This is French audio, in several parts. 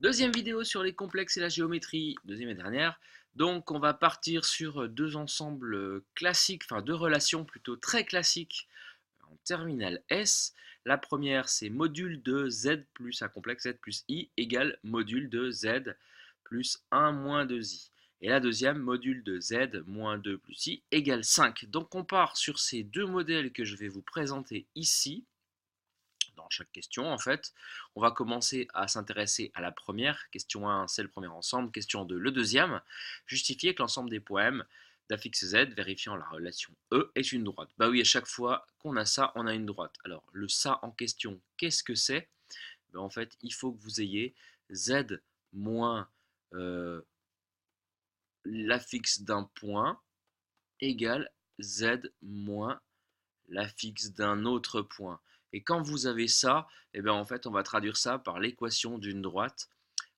Deuxième vidéo sur les complexes et la géométrie, deuxième et dernière. Donc on va partir sur deux ensembles classiques, enfin deux relations plutôt très classiques en terminale S. La première c'est module de Z plus un complexe Z plus I égale module de Z plus 1 moins 2I. Et la deuxième, module de Z moins 2 plus I égale 5. Donc on part sur ces deux modèles que je vais vous présenter ici dans chaque question en fait. On va commencer à s'intéresser à la première. Question 1, c'est le premier ensemble. Question 2, le deuxième. Justifier que l'ensemble des poèmes d'affixe Z, vérifiant la relation E, est une droite. Bah oui, à chaque fois qu'on a ça, on a une droite. Alors, le ça en question, qu'est-ce que c'est? Ben, en fait, il faut que vous ayez Z moins l'affixe d'un point égale Z moins l'affixe d'un autre point. Et quand vous avez ça, eh bien en fait, on va traduire ça par l'équation d'une droite,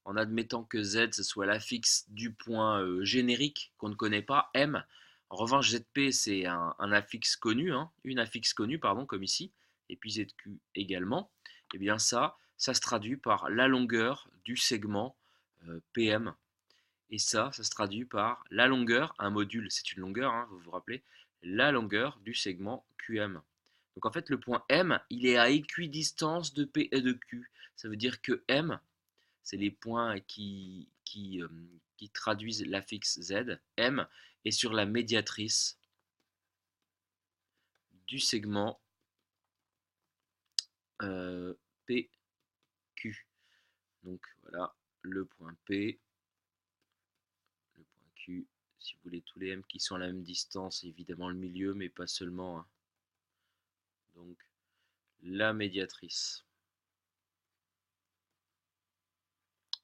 en admettant que Z, ce soit l'affixe du point générique qu'on ne connaît pas, M. En revanche, ZP, c'est un affixe connu, hein, une affixe connue, pardon, comme ici, et puis ZQ également. Et bien ça se traduit par la longueur du segment PM. Et ça se traduit par la longueur, un module, c'est une longueur, hein, vous vous rappelez, la longueur du segment QM. Donc en fait, le point M, il est à équidistance de P et de Q. Ça veut dire que M, c'est les points qui traduisent l'affixe Z. M est sur la médiatrice du segment PQ. Donc voilà, le point P, le point Q, si vous voulez tous les M qui sont à la même distance, évidemment le milieu, mais pas seulement, hein. Donc la médiatrice.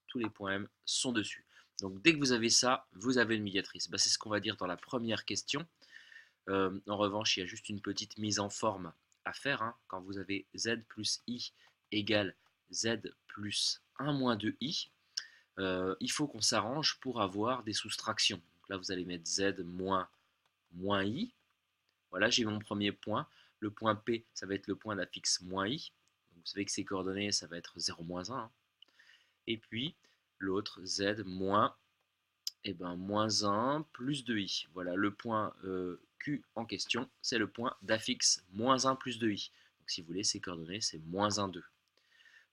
Tous les points M sont dessus. Donc dès que vous avez ça, vous avez une médiatrice. Bah, c'est ce qu'on va dire dans la première question. En revanche, il y a juste une petite mise en forme à faire, hein. Quand vous avez Z plus I égale Z plus 1 moins 2I, il faut qu'on s'arrange pour avoir des soustractions. Donc là, vous allez mettre Z moins I. Voilà, j'ai mon premier point. Le point P, ça va être le point d'affixe moins I. Donc vous savez que ces coordonnées, ça va être 0, moins 1. Hein. Et puis, l'autre, Z moins, moins 1 plus 2i. Voilà, le point Q en question, c'est le point d'affixe moins 1 plus 2i. Donc si vous voulez, ces coordonnées, c'est moins 1, 2.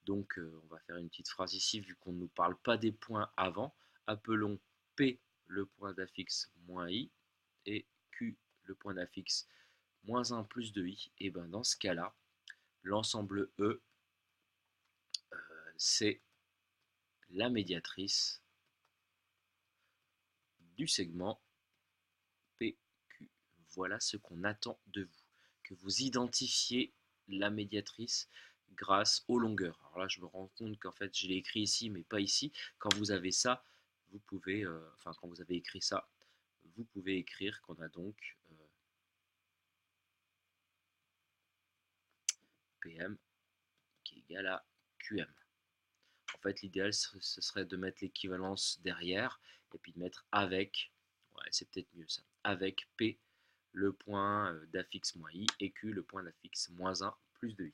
Donc on va faire une petite phrase ici, vu qu'on ne nous parle pas des points avant. Appelons P le point d'affixe moins i et Q le point d'affixe moins 1 plus 2i. Et bien dans ce cas-là, l'ensemble E, c'est la médiatrice du segment PQ. Voilà ce qu'on attend de vous, que vous identifiez la médiatrice grâce aux longueurs. Alors là, je me rends compte qu'en fait, je l'ai écrit ici, mais pas ici. Quand vous avez ça, vous pouvez, quand vous avez écrit ça, vous pouvez écrire qu'on a donc PM qui est égal à QM. En fait, l'idéal, ce serait de mettre l'équivalence derrière et puis de mettre avec, ouais, c'est peut-être mieux ça, avec P le point d'affixe moins i et Q le point d'affixe moins 1 plus 2i.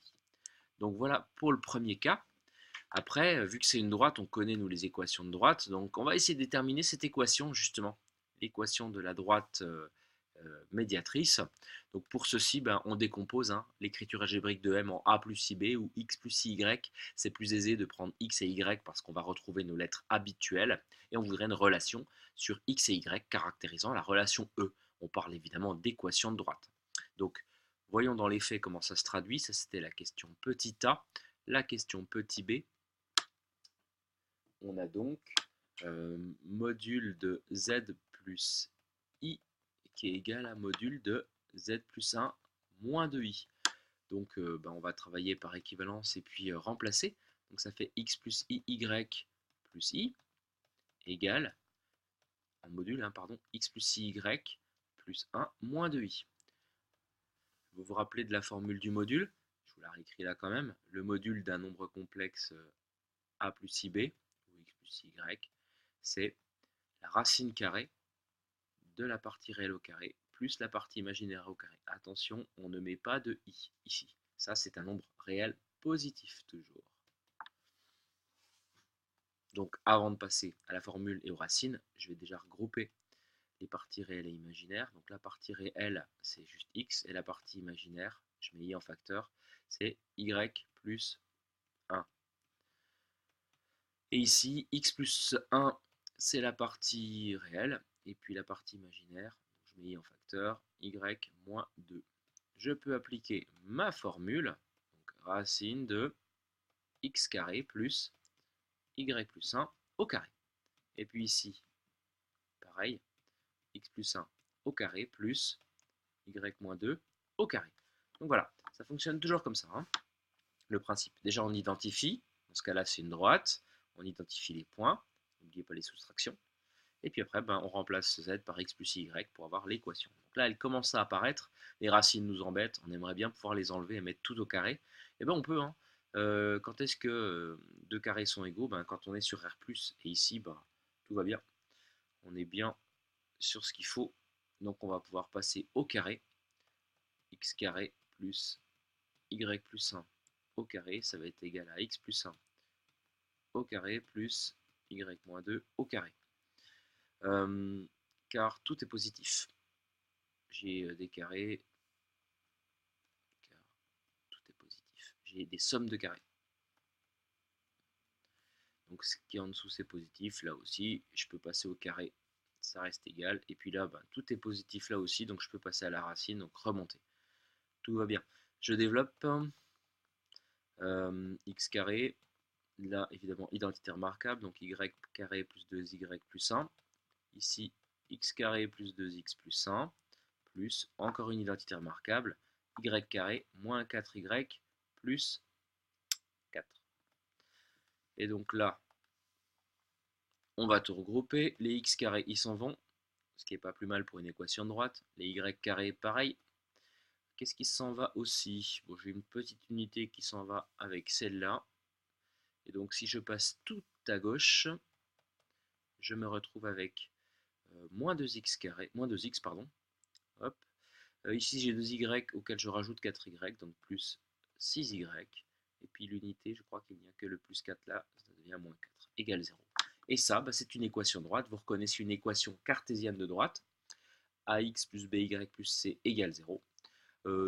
Donc voilà pour le premier cas. Après, vu que c'est une droite, on connaît nous les équations de droite, donc on va essayer de déterminer cette équation justement, l'équation de la droite médiatrice. Donc pour ceci, on décompose l'écriture algébrique de M en A plus IB ou X plus IY. C'est plus aisé de prendre X et Y parce qu'on va retrouver nos lettres habituelles et on voudrait une relation sur X et Y caractérisant la relation E. On parle évidemment d'équation de droite. Donc voyons dans les faits comment ça se traduit. Ça c'était la question petit a. La question petit b. On a donc module de Z plus I qui est égal à module de Z plus 1 moins 2i. Donc on va travailler par équivalence et puis remplacer. Donc ça fait x plus iy plus i égale, en module, x plus iy plus 1 moins 2i. Vous vous rappelez de la formule du module? Je vous la réécris là quand même. Le module d'un nombre complexe a plus ib, ou x plus y, c'est la racine carrée de la partie réelle au carré plus la partie imaginaire au carré. Attention, on ne met pas de i ici. Ça, c'est un nombre réel positif toujours. Donc, avant de passer à la formule et aux racines, je vais déjà regrouper les parties réelles et imaginaires. Donc, la partie réelle, c'est juste x, et la partie imaginaire, je mets i en facteur, c'est y plus 1. Et ici, x plus 1, c'est la partie réelle, et puis la partie imaginaire, je mets i en facteur, y moins 2. Je peux appliquer ma formule, donc racine de x carré plus y plus 1 au carré. Et puis ici, pareil, x plus 1 au carré plus y moins 2 au carré. Donc voilà, ça fonctionne toujours comme ça, hein. Le principe, déjà on identifie, dans ce cas-là c'est une droite, on identifie les points, n'oubliez pas les soustractions, et puis après on remplace z par x plus y pour avoir l'équation. Donc là elle commence à apparaître, les racines nous embêtent, on aimerait bien pouvoir les enlever et mettre tout au carré, et on peut, hein. Quand est-ce que deux carrés sont égaux? Quand on est sur R+, et ici tout va bien, on est bien sur ce qu'il faut, donc on va pouvoir passer au carré, x carré plus y plus 1 au carré, ça va être égal à x plus 1 au carré plus y moins 2 au carré. Car tout est positif. J'ai des carrés, car tout est positif. J'ai des sommes de carrés. Donc ce qui est en dessous c'est positif, là aussi, je peux passer au carré, ça reste égal. Et puis là, tout est positif là aussi, donc je peux passer à la racine, donc remonter. Tout va bien. Je développe x carré, là évidemment identité remarquable, donc y carré plus 2y plus 1. Ici, x carré plus 2x plus 1, plus encore une identité remarquable, y carré moins 4y plus 4. Et donc là, on va tout regrouper. Les x carrés, ils s'en vont, ce qui n'est pas plus mal pour une équation de droite. Les y carrés, pareil. Qu'est-ce qui s'en va aussi? Bon, j'ai une petite unité qui s'en va avec celle-là. Et donc, si je passe tout à gauche, je me retrouve avec moins 2x carré, moins 2x, pardon. Hop. Ici, j'ai 2y auquel je rajoute 4y, donc plus 6y. Et puis l'unité, je crois qu'il n'y a que le plus 4 là, ça devient moins 4, égale 0. Et ça, c'est une équation de droite. Vous reconnaissez une équation cartésienne de droite. Ax plus by plus c égale 0.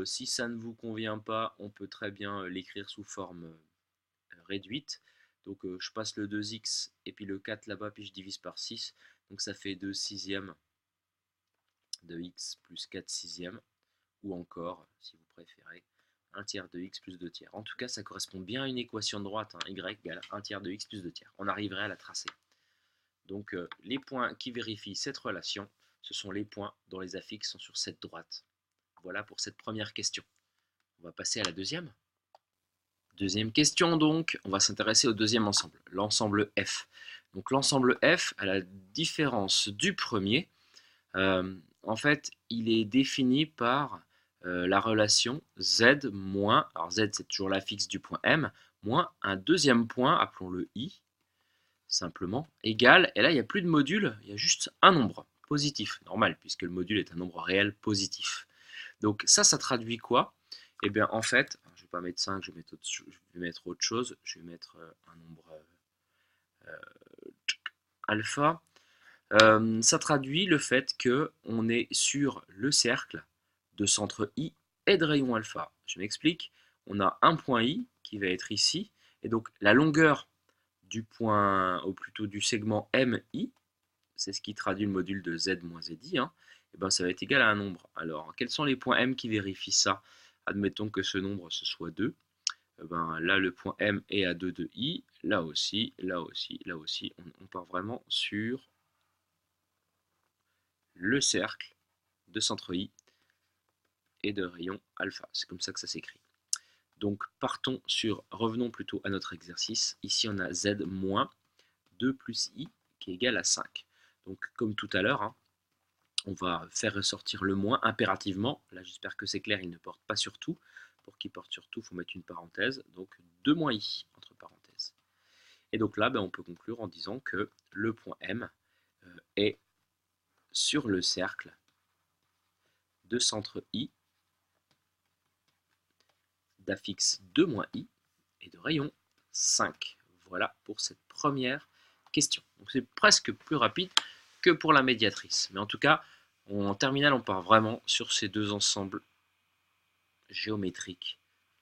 Si ça ne vous convient pas, on peut très bien l'écrire sous forme réduite. Donc je passe le 2x et puis le 4 là-bas, puis je divise par 6. Donc ça fait 2 sixièmes de x plus 4 sixièmes. Ou encore, si vous préférez, 1 tiers de x plus 2 tiers. En tout cas, ça correspond bien à une équation de droite, hein, y égale 1 tiers de x plus 2 tiers. On arriverait à la tracer. Donc les points qui vérifient cette relation, ce sont les points dont les affixes sont sur cette droite. Voilà pour cette première question. On va passer à la deuxième. Deuxième question donc, on va s'intéresser au deuxième ensemble, l'ensemble F. Donc l'ensemble F, à la différence du premier, en fait, il est défini par la relation z moins, alors z c'est toujours l'affixe du point M, moins un deuxième point, appelons-le I, simplement, égal, et là il n'y a plus de module, il y a juste un nombre positif, normal, puisque le module est un nombre réel positif. Donc ça traduit quoi? Eh bien en fait, je ne vais pas mettre 5, je vais mettre autre chose, je vais mettre un nombre alpha. Ça traduit le fait qu'on est sur le cercle de centre I et de rayon alpha. Je m'explique, on a un point I qui va être ici, et donc la longueur du point, ou plutôt du segment MI, c'est ce qui traduit le module de Z moins ZI, hein, et ça va être égal à un nombre. Alors, quels sont les points M qui vérifient ça? Admettons que ce nombre, ce soit 2. Là, le point M est à 2 de I, là aussi, là aussi, là aussi. On part vraiment sur le cercle de centre I et de rayon alpha. C'est comme ça que ça s'écrit. Donc revenons plutôt à notre exercice. Ici on a Z moins 2 plus I qui est égal à 5. Donc comme tout à l'heure, hein, on va faire ressortir le moins impérativement. Là j'espère que c'est clair, il ne porte pas sur tout. Pour qu'il porte sur tout, il faut mettre une parenthèse. Donc 2 moins I entre parenthèses. Et donc là, on peut conclure en disant que le point M est sur le cercle de centre I, d'affixe 2 moins I et de rayon 5. Voilà pour cette première question. C'est presque plus rapide que pour la médiatrice. Mais en tout cas, en terminale, on part vraiment sur ces deux ensembles géométriques.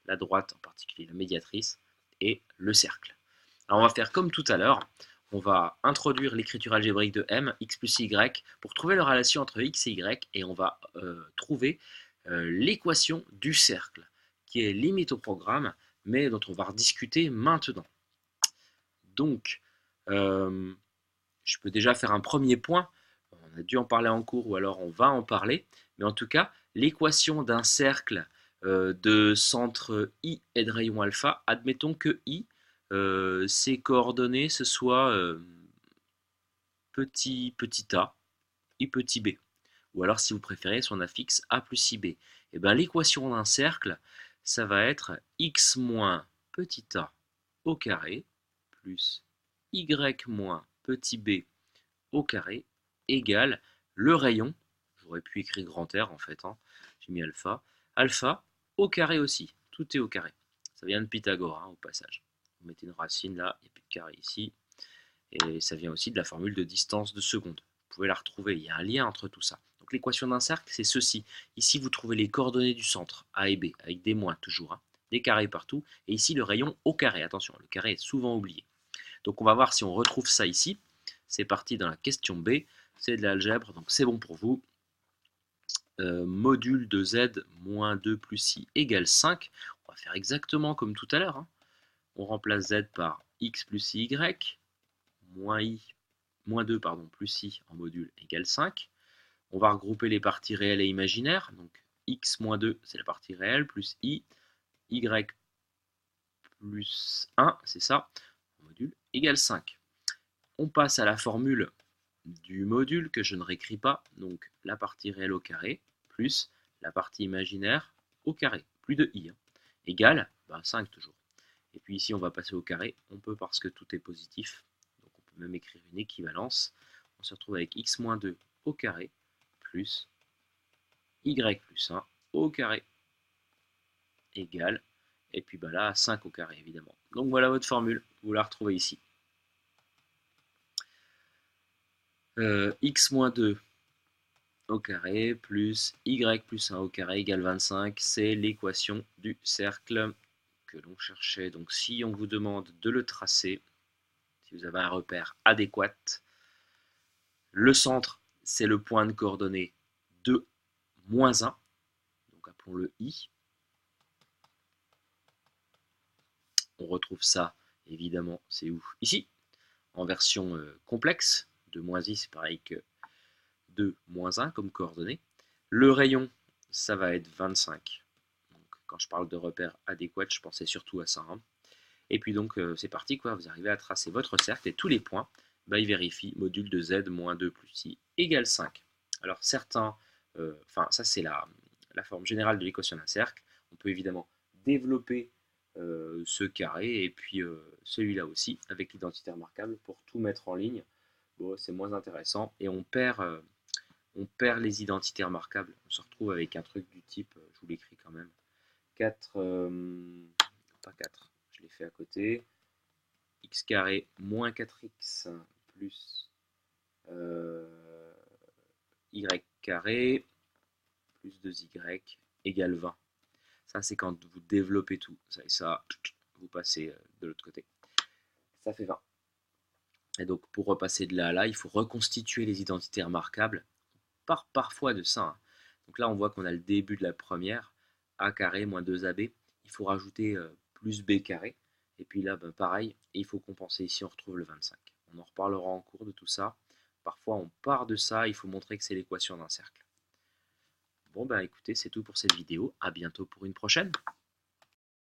La droite en particulier, la médiatrice, et le cercle. Alors on va faire comme tout à l'heure. On va introduire l'écriture algébrique de M, x plus y, pour trouver la relation entre x et y, et on va trouver l'équation du cercle, qui est limite au programme, mais dont on va rediscuter maintenant. Donc, je peux déjà faire un premier point. On a dû en parler en cours, ou alors on va en parler. Mais en tout cas, l'équation d'un cercle de centre I et de rayon alpha, admettons que I, ses coordonnées, ce soit petit a, I petit b. Ou alors, si vous préférez, son affixe a plus ib. Et bien, l'équation d'un cercle, ça va être x moins petit a au carré plus y moins petit b au carré égale le rayon, j'aurais pu écrire grand R en fait, hein, j'ai mis alpha, alpha au carré aussi, tout est au carré. Ça vient de Pythagore hein, au passage. Vous mettez une racine là, il n'y a plus de carré ici. Et ça vient aussi de la formule de distance de seconde. Vous pouvez la retrouver, il y a un lien entre tout ça. Donc l'équation d'un cercle, c'est ceci. Ici, vous trouvez les coordonnées du centre, A et B, avec des moins toujours, hein, des carrés partout. Et ici, le rayon au carré. Attention, le carré est souvent oublié. Donc on va voir si on retrouve ça ici. C'est parti dans la question B. C'est de l'algèbre, donc c'est bon pour vous. Module de z moins 2 plus i égale 5. On va faire exactement comme tout à l'heure. Hein. On remplace z par x plus y, moins 2 plus i en module égale 5. On va regrouper les parties réelles et imaginaires. Donc x moins 2, c'est la partie réelle, plus i, y plus 1, c'est ça, module égale 5. On passe à la formule du module que je ne réécris pas, donc la partie réelle au carré, plus la partie imaginaire au carré, plus de i, hein, égale 5 toujours. Et puis ici, on va passer au carré, on peut parce que tout est positif, donc on peut même écrire une équivalence. On se retrouve avec x moins 2 au carré, plus y plus 1 au carré, égale, et puis là, 5 au carré, évidemment. Donc voilà votre formule, vous la retrouvez ici. X moins 2 au carré plus y plus 1 au carré égale 25, c'est l'équation du cercle que l'on cherchait. Donc si on vous demande de le tracer, si vous avez un repère adéquat, le centre, c'est le point de coordonnées 2, moins 1, donc appelons-le I. On retrouve ça, évidemment, c'est où? Ici, en version complexe, 2 moins I, c'est pareil que 2 moins 1 comme coordonnées. Le rayon, ça va être 25. Donc, quand je parle de repère adéquat, je pensais surtout à ça. Hein. Et puis donc, c'est parti, quoi. Vous arrivez à tracer votre cercle et tous les points, il vérifie module de z moins 2 plus i égale 5. Alors, certains, ça c'est la forme générale de l'équation d'un cercle. On peut évidemment développer ce carré et puis celui-là aussi avec l'identité remarquable pour tout mettre en ligne. Bon, c'est moins intéressant et on perd les identités remarquables. On se retrouve avec un truc du type, je vous l'écris quand même, 4, pas 4, je l'ai fait à côté, x carré moins 4x plus y carré plus 2y égale 20. Ça, c'est quand vous développez tout. Ça et ça, vous passez de l'autre côté. Ça fait 20. Et donc, pour repasser de là à là, il faut reconstituer les identités remarquables. On part parfois de ça. Hein. Donc là, on voit qu'on a le début de la première. A carré moins 2ab. Il faut rajouter plus b carré. Et puis là, pareil. Et il faut compenser. Ici, on retrouve le 25. On en reparlera en cours de tout ça. Parfois, on part de ça. Il faut montrer que c'est l'équation d'un cercle. Bon, écoutez, c'est tout pour cette vidéo. À bientôt pour une prochaine.